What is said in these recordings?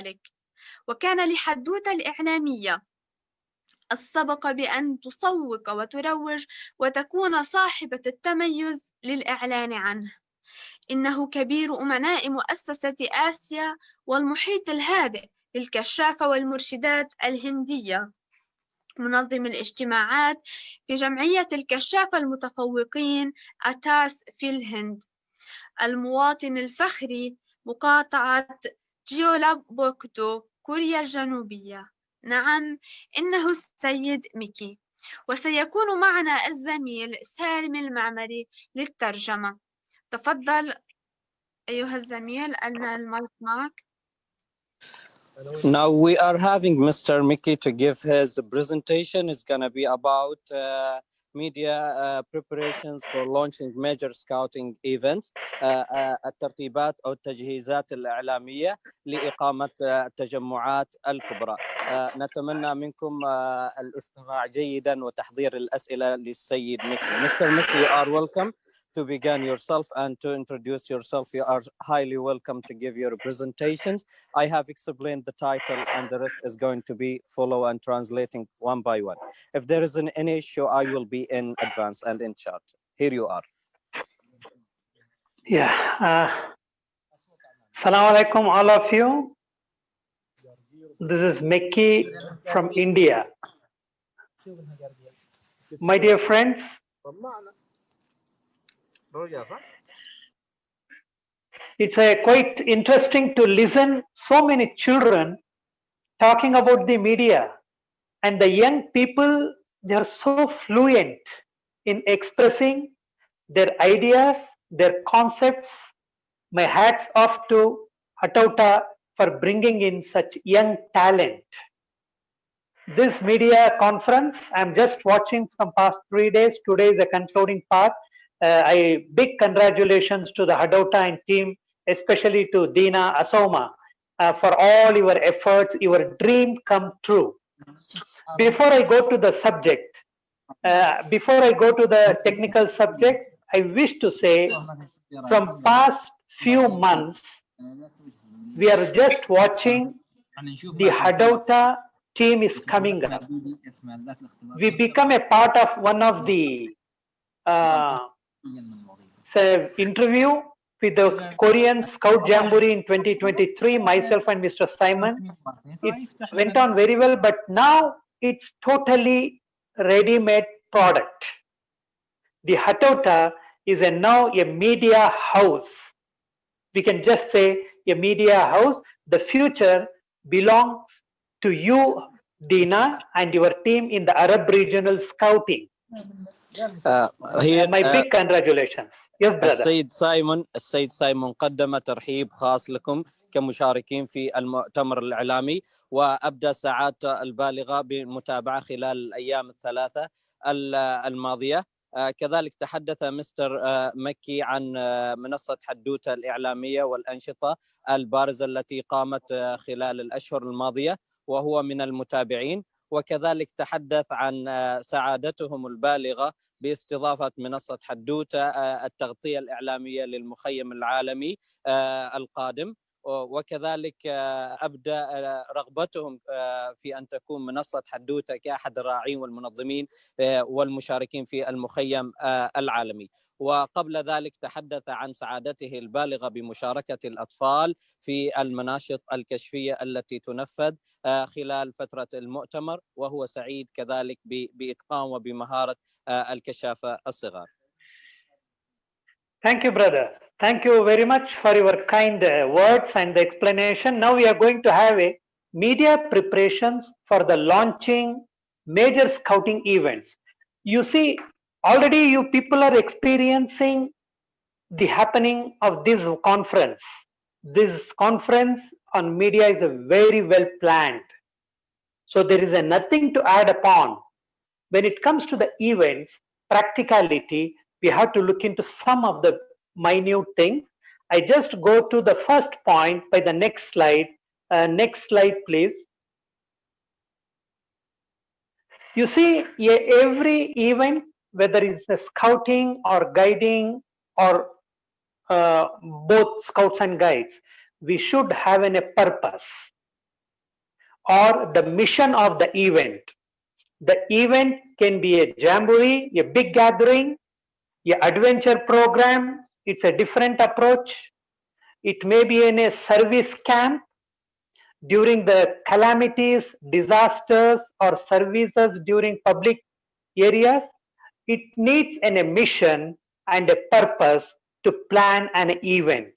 ذلك، وكان لحدوتة الإعلامية السبق بأن تسوق وتروج وتكون صاحبة التميز للإعلان عنه. إنه كبير أمناء مؤسسة آسيا والمحيط الهادئ للكشافة والمرشدات الهندية، منظم الاجتماعات في جمعية الكشافة المتفوقين أتاس في الهند، المواطن الفخري مقاطعة جيولابوكتو كوريا الجنوبية. نعم، إنه السيد ميكي. وسيكون معنا الزميل سالم المعمري للترجمة. تفضل أيها الزميل، المايك معك. Now we are having Mr. Mickey to give his presentation. It's going to be about media preparations for launching major scouting events, الترتيبات أو التجهيزات الإعلامية لإقامة التجمعات الكبرى. نتمنى منكم الاستماع جيدا وتحضير الأسئلة للسيد ميكي. Mr. Mickey, you are welcome to begin yourself and to introduce yourself. You are highly welcome to give your presentations. I have explained the title and the rest is going to be follow and translating one by one. If there is any issue, I will be in advance and in chat. Here you are. Yeah. Assalamu alaikum, all of you. This is Mickey from India. My dear friends, it's quite interesting to listen so many children talking about the media, and the young people, they are so fluent in expressing their ideas, their concepts. My hats off to Hatauta for bringing in such young talent. This media conference, I'm just watching from past 3 days. Today is the concluding part. Big congratulations to the Hadota and team, especially to Dina Asoma, for all your efforts, your dream come true. Before I go to the subject, before I go to the technical subject, I wish to say from past few months, we are just watching the Hadota team is coming up. We become a part of one of the interview with the Korean Scout Jamboree in 2023, myself and Mr. Simon. It went on very well, but now it's totally ready-made product. The Hatauta is now a media house. We can just say a media house. The future belongs to you, Dina, and your team in the Arab Regional Scouting. My big congratulations. Yes, brother. السيد سايمون قدم ترحيب خاص لكم كمشاركين في المؤتمر الإعلامي، وأبدى سعادته البالغة بالمتابعة خلال الأيام الثلاثة الماضية. كذلك تحدث مستر مكي عن منصة حدوتة الإعلامية والأنشطة البارزة التي قامت خلال الأشهر الماضية، وهو من المتابعين. وكذلك تحدث عن سعادتهم البالغة باستضافة منصة حدوتة التغطية الإعلامية للمخيم العالمي القادم، وكذلك أبدى رغبتهم في أن تكون منصة حدوتة كأحد الراعين والمنظمين والمشاركين في المخيم العالمي. وقبل ذلك تحدث عن سعادته البالغة بمشاركة الأطفال في المناشط الكشفية التي تنفذ خلال فترة المؤتمر، وهو سعيد كذلك بإتقان وبمهارة الكشافة الصغار. Thank you, brother. Thank you very much for your kind words and the explanation. Now we are going to have a media preparations for the launching major scouting events. You see, already you people are experiencing the happening of this conference. This conference on media is very well planned. So there is nothing to add upon. When it comes to the events, practicality, we have to look into some of the minute things. I just go to the first point by the next slide. Next slide, please. You see, every event, whether it's a scouting or guiding or both scouts and guides, we should have a purpose. or the mission of the event. The event can be a jamboree, a big gathering, an adventure program. It's a different approach. It may be in a service camp during the calamities, disasters, or services during public areas. It needs a mission and a purpose to plan an event.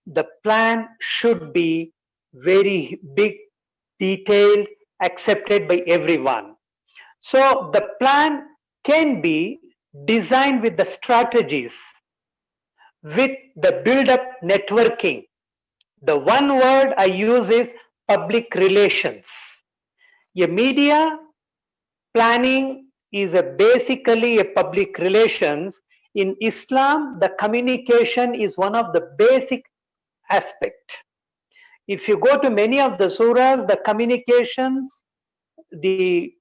The plan should be very big, detailed, accepted by everyone. So the plan can be designed with the strategies, with the build-up networking. The one word I use is public relations. A media planning is basically a public relations. In Islam, the communication is one of the basic aspect. If you go to many of the surahs, the communications, the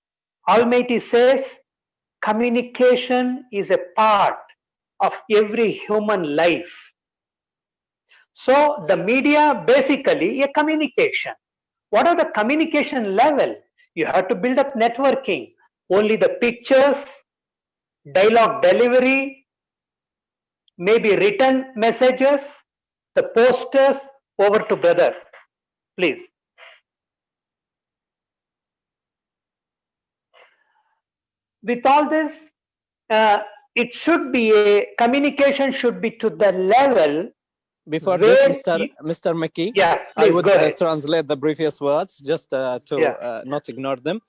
Almighty says communication is a part of every human life. So the media basically a communication. What are the communication level? You have to build up networking. Only the pictures, dialogue delivery, maybe written messages, the posters. Over to brother, please. With all this, it should be a communication should be to the level. Before this, Mr. Makki, yeah, I would translate the previous words just to not ignore them.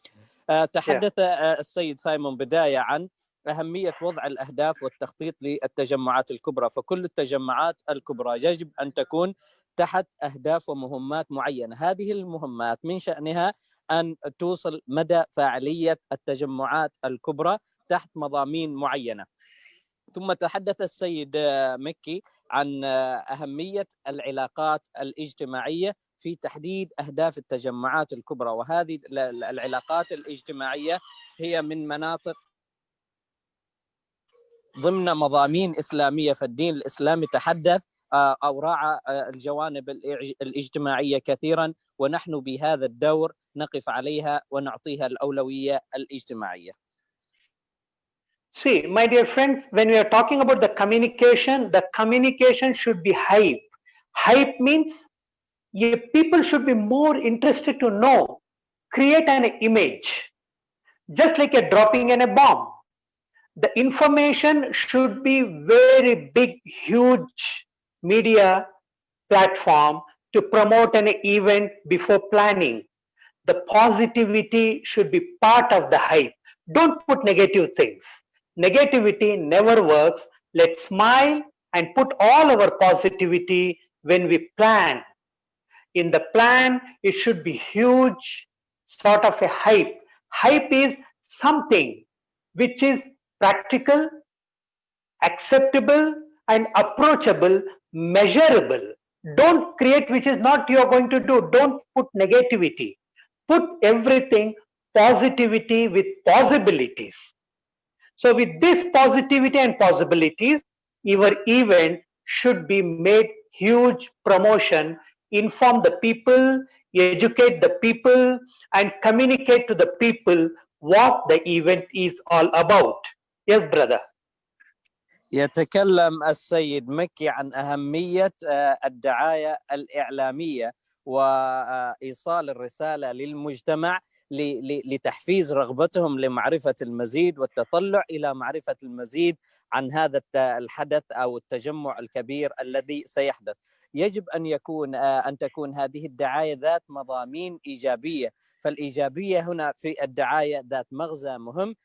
تحدث السيد سايمون بداية عن أهمية وضع الأهداف والتخطيط للتجمعات الكبرى، فكل التجمعات الكبرى يجب أن تكون تحت أهداف ومهمات معينة. هذه المهمات من شأنها أن توصل مدى فاعلية التجمعات الكبرى تحت مضامين معينة. ثم تحدث السيد مكي عن أهمية العلاقات الاجتماعية في تحديد أهداف التجمعات الكبرى، وهذه العلاقات الاجتماعية هي من مناطق ضمن مضامين إسلامية، فالدين الإسلامي تحدث أو راعى الجوانب الاجتماعية كثيرا، ونحن بهذا الدور نقف عليها ونعطيها الأولوية الاجتماعية. See, my dear friends, when we are talking about the communication should be hype. Hype means people should be more interested to know, create an image, just like a dropping in a bomb. The information should be very big, huge media platform to promote an event before planning. The positivity should be part of the hype. Don't put negative things. Negativity never works. Let's smile and put all our positivity when we plan. In the plan, it should be huge, sort of a hype. Hype is something which is practical, acceptable, and approachable, measurable. Don't create which is not you are going to do. Don't put negativity. Put everything positivity with possibilities. So with this positivity and possibilities, your event should be made huge promotion, inform the people, educate the people, and communicate to the people what the event is all about. Yes, brother. يتكلم السيد مكي عن أهمية الدعاية الإعلامية وإيصال الرسالة للمجتمع لتحفيز رغبتهم لمعرفة المزيد والتطلع إلى معرفة المزيد عن هذا الحدث أو التجمع الكبير الذي سيحدث. يجب أن تكون هذه الدعاية ذات مضامين إيجابية، فالإيجابية هنا في الدعاية ذات مغزى مهم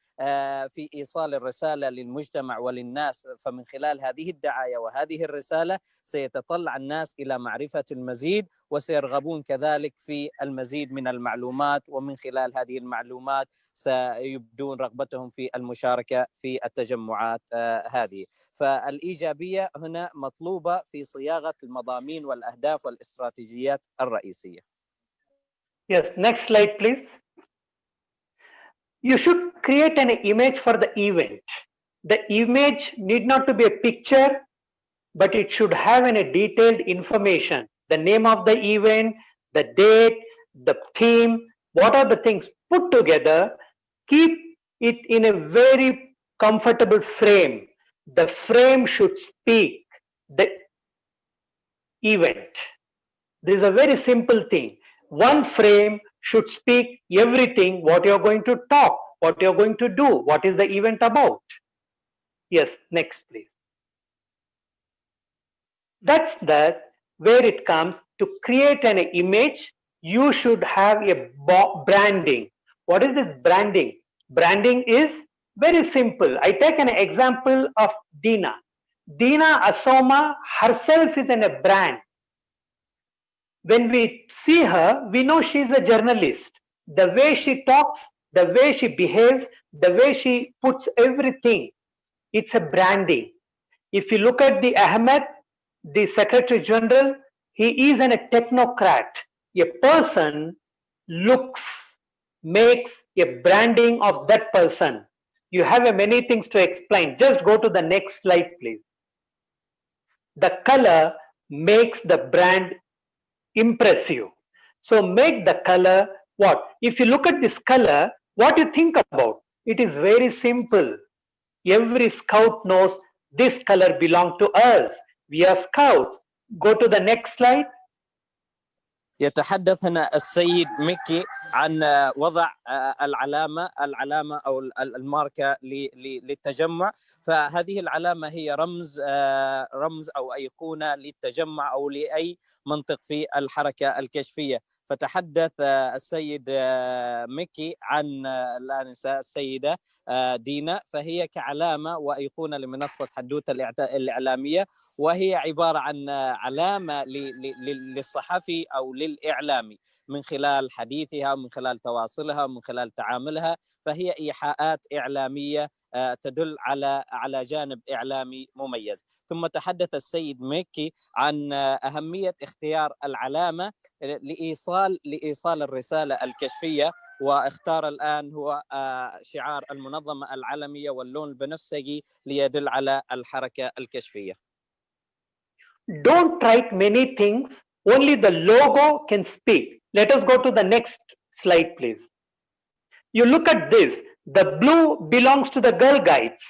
في إيصال الرسالة للمجتمع وللناس، فمن خلال هذه الدعاية وهذه الرسالة سيتطلع الناس إلى معرفة المزيد وسيرغبون كذلك في المزيد من المعلومات، ومن خلال هذه المعلومات سيبدون رغبتهم في المشاركة في التجمعات هذه. فالإيجابية هنا مطلوبة في صياغة المضامين والأهداف والاستراتيجيات الرئيسية. Yes, next slide please. You should create an image for the event. The image need not to be a picture, but it should have a detailed information. The name of the event, the date, the theme, what are the things put together, keep it in a very comfortable frame. The frame should speak the event. This is a very simple thing. One frame should speak everything, what you're going to talk, what you're going to do, what is the event about. Yes, next please. That's where it comes to create an image. You should have a branding. What is this branding? Branding is very simple. I take an example of Dina. Dina Asoma herself is in a brand. When we see her, we know she's a journalist. The way she talks, the way she behaves, the way she puts everything, it's a branding. If you look at the Ahmed, the Secretary General, he is a technocrat. A person looks, makes a branding of that person. You have many things to explain. Just go to the next slide, please. The color makes the brand impressive. So make the color what? If you look at this color, what you think about? It is very simple. Every scout knows this color belongs to us. We are scouts. Go to the next slide. يتحدث هنا السيد مكي عن وضع العلامة أو الماركة للتجمع. فهذه العلامة هي رمز أو أيقونة للتجمع أو لأي منطق في الحركة الكشفية. فتحدث السيد مكي عن الآنسة السيدة دينا، فهي كعلامة وأيقونة لمنصة حدوتة الإعلامية، وهي عبارة عن علامة للصحفي أو للإعلامي من خلال حديثها، من خلال تواصلها، من خلال تعاملها. فهي إيحاءات إعلامية تدل على جانب إعلامي مميز. ثم تحدث السيد مكي عن أهمية اختيار العلامة لإيصال الرسالة الكشفية، واختار الآن هو شعار المنظمة العالمية واللون البنفسجي ليدل على الحركة الكشفية. Don't write many things, only the logo can speak. Let us go to the next slide, please. You look at this. The blue belongs to the Girl Guides.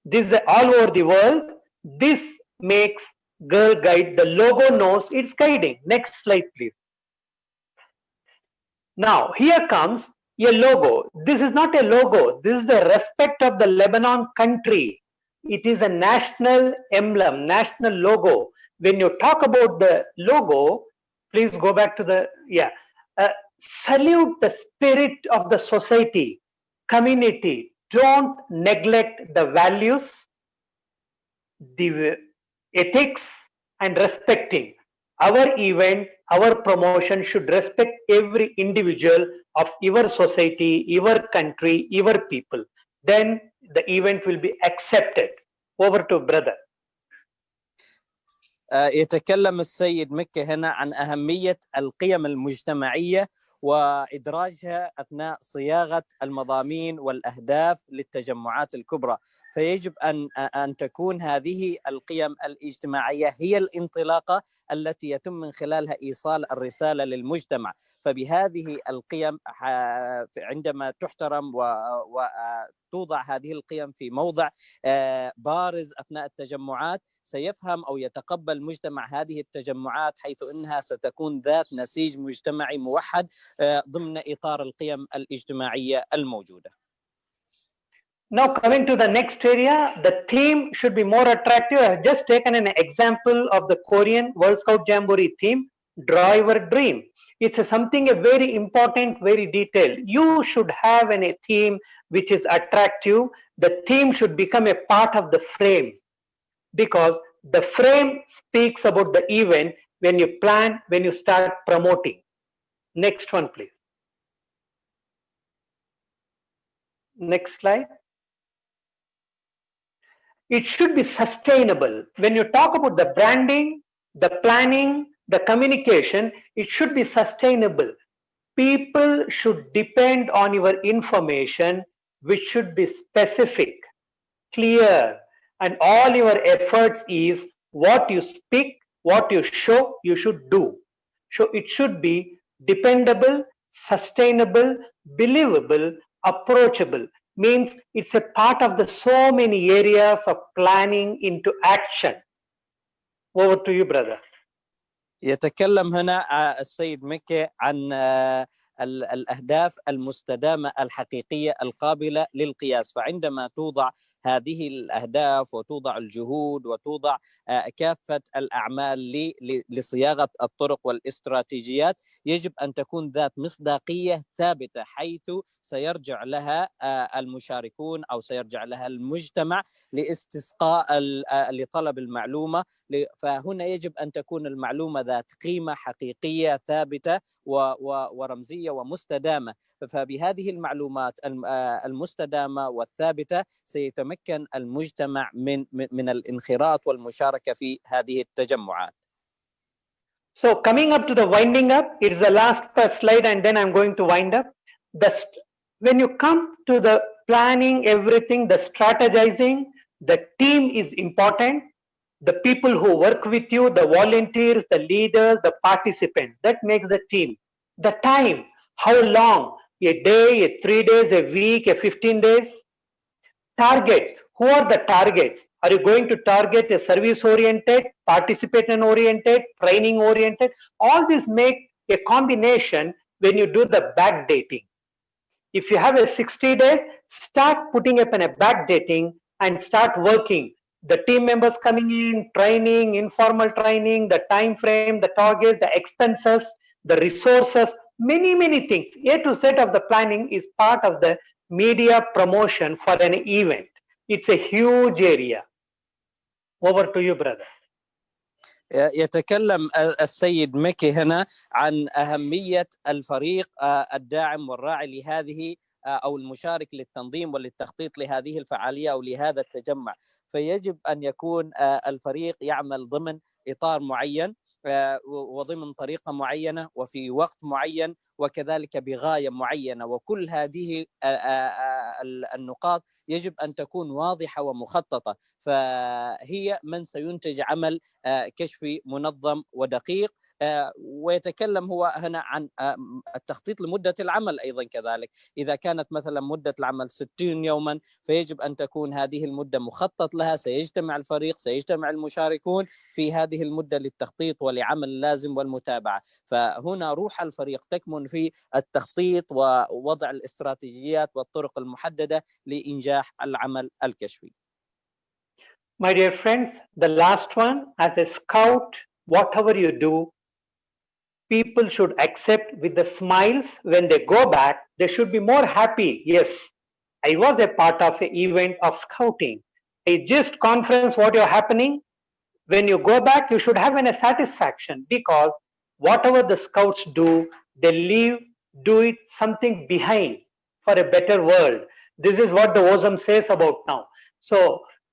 This is all over the world. This makes Girl Guide. The logo knows it's guiding. Next slide, please. Now, here comes a logo. This is not a logo. This is the respect of the Lebanon country. It is a national emblem, national logo. When you talk about the logo, please go back to the, salute the spirit of the society, community. Don't neglect the values, the ethics, and respecting. Our event, our promotion should respect every individual of your society, your country, your people. Then the event will be accepted. Over to brother. يتكلم السيد مكي هنا عن أهمية القيم المجتمعية وإدراجها أثناء صياغة المضامين والأهداف للتجمعات الكبرى. فيجب أن تكون هذه القيم الاجتماعية هي الانطلاقة التي يتم من خلالها إيصال الرسالة للمجتمع. فبهذه القيم عندما تحترم وتوضع هذه القيم في موضع بارز أثناء التجمعات، سيفهم أو يتقبل المجتمع هذه التجمعات، حيث أنها ستكون ذات نسيج مجتمعي موحد ضمن إطار القيم الاجتماعية الموجودة. Now coming to the next area, the theme should be more attractive. I have just taken an example of the Korean World Scout Jamboree theme, Draw Your Dream. It's something very important, very detailed. You should have a theme which is attractive. The theme should become a part of the frame, because the frame speaks about the event when you plan, when you start promoting. Next one, please. Next slide. It should be sustainable. When you talk about the branding, the planning, the communication, it should be sustainable. People should depend on your information, which should be specific, clear, and all your efforts is what you speak, what you show, you should do. So it should be dependable, sustainable, believable, approachable. Means it's a part of the so many areas of planning into action. Over to you, brother. يتكلم هنا السيد مكي عن الأهداف المستدامة الحقيقية القابلة للقياس. فعندما توضع هذه الأهداف وتوضع الجهود وتوضع كافة الأعمال لصياغة الطرق والاستراتيجيات، يجب أن تكون ذات مصداقية ثابتة، حيث سيرجع لها المشاركون أو سيرجع لها المجتمع لاستسقاء لطلب المعلومة. فهنا يجب أن تكون المعلومة ذات قيمة حقيقية ثابتة ورمزية ومستدامة. فبهذه المعلومات المستدامة والثابتة سيتمكن المجتمع من الانخراط والمشاركة في هذه التجمعات. So coming up to the winding up, it's the last slide and then I'm going to wind up. When you come to the planning everything, the strategizing, the team is important. The people who work with you, the volunteers, the leaders, the participants, that makes the team. The time, how long, a day, a 3 days, a week, a 15 days. Targets, who are the targets? Are you going to target a service oriented, participation oriented, training oriented? All this make a combination when you do the backdating. If you have a 60 days, start putting up in a backdating and start working. The team members coming in, training, informal training, the time frame, the targets, the expenses, the resources, many things. A to Z of the planning is part of the media promotion for an event. It's a huge area. Over to you, brother. يتكلم السيد مكي هنا عن أهمية الفريق الداعم والراعي لهذه أو المشارك للتنظيم وللتخطيط لهذه الفعالية أو لهذا التجمع. فيجب أن يكون الفريق يعمل ضمن إطار معين وضمن طريقة معينة وفي وقت معين وكذلك بغاية معينة، وكل هذه النقاط يجب أن تكون واضحة ومخططة، فهي من سينتج عمل كشفي منظم ودقيق. ويتكلم هو هنا عن التخطيط لمدة العمل أيضا كذلك. إذا كانت مثلا مدة العمل 60 يوما فيجب أن تكون هذه المدة مخطط لها، سيجتمع الفريق، سيجتمع المشاركون في هذه المدة للتخطيط ولعمل اللازم والمتابعة. فهنا روح الفريق تكمن في التخطيط ووضع الاستراتيجيات والطرق المحددة لإنجاح العمل الكشفي. My dear friends, the last one, as a scout, whatever you do, people should accept with the smiles. When they go back, they should be more happy. Yes, I was a part of an event of scouting. A just conference, what you're happening. When you go back, you should have a satisfaction, because whatever the scouts do, they do it something behind for a better world. This is what the WOSM says about now. So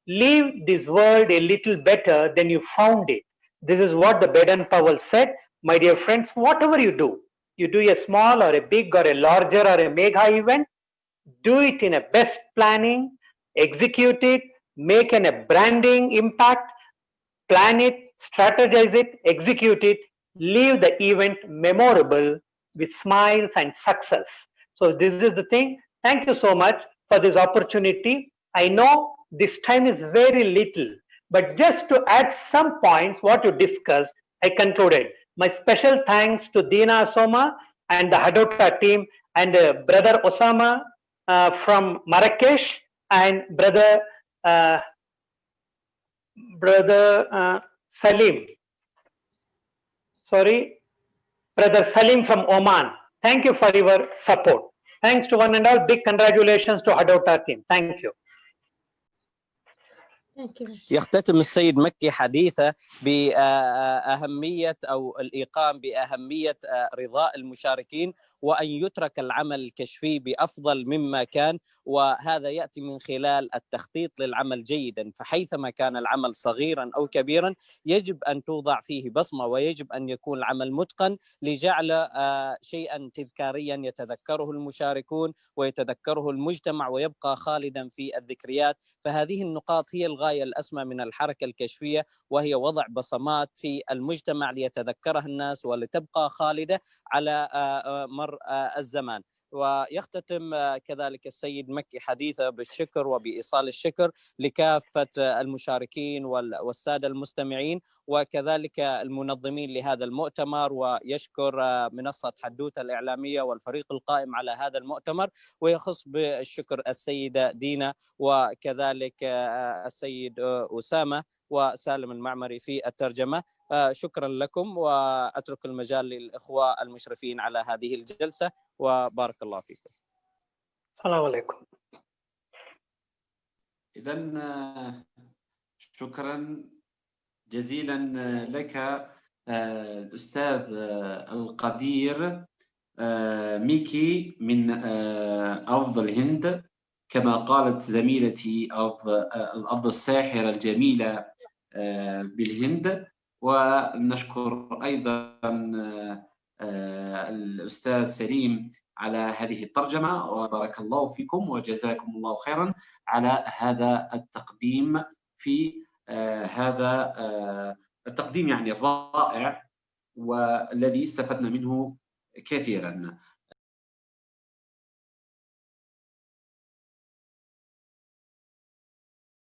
leave this world a little better than you found it. This is what the Baden-Powell said. My dear friends, whatever you do a small or a big or a larger or a mega event, do it in a best planning, execute it, make a branding impact, plan it, strategize it, execute it, leave the event memorable with smiles and success. So this is the thing. Thank you so much for this opportunity. I know this time is very little, but just to add some points what you discussed, I concluded. My special thanks to Dina Soma and the Hadota team, and brother Osama from Marrakesh, and brother Salim. Brother Salim from Oman. Thank you for your support. Thanks to one and all. Big congratulations to Hadota team. Thank you. يختتم السيد مكي حديثه بأهمية أو الإيقام بأهمية رضاء المشاركين، وأن يترك العمل الكشفي بأفضل مما كان، وهذا يأتي من خلال التخطيط للعمل جيدا. فحيثما كان العمل صغيرا أو كبيرا يجب أن توضع فيه بصمة، ويجب أن يكون العمل متقن لجعل شيئا تذكاريا يتذكره المشاركون ويتذكره المجتمع ويبقى خالدا في الذكريات. فهذه النقاط هي الغاية الأسمى من الحركة الكشفية، وهي وضع بصمات في المجتمع ليتذكرها الناس ولتبقى خالدة على مر مر الزمان. ويختتم كذلك السيد مكي حديثه بالشكر وبإيصال الشكر لكافة المشاركين والسادة المستمعين وكذلك المنظمين لهذا المؤتمر، ويشكر منصة حدوتة الإعلامية والفريق القائم على هذا المؤتمر، ويخص بالشكر السيدة دينا وكذلك السيد أسامة وسالم المعمري في الترجمة. شكرا لكم، وأترك المجال للإخوة المشرفين على هذه الجلسة، وبارك الله فيكم. السلام عليكم. إذن شكرا جزيلا لك الأستاذ القدير ميكي من أرض الهند، كما قالت زميلتي الأرض الساحرة الجميلة بالهند. ونشكر أيضا الأستاذ سليم على هذه الترجمة، وبارك الله فيكم وجزاكم الله خيرا على هذا التقديم في هذا التقديم يعني الرائع والذي استفدنا منه كثيرا.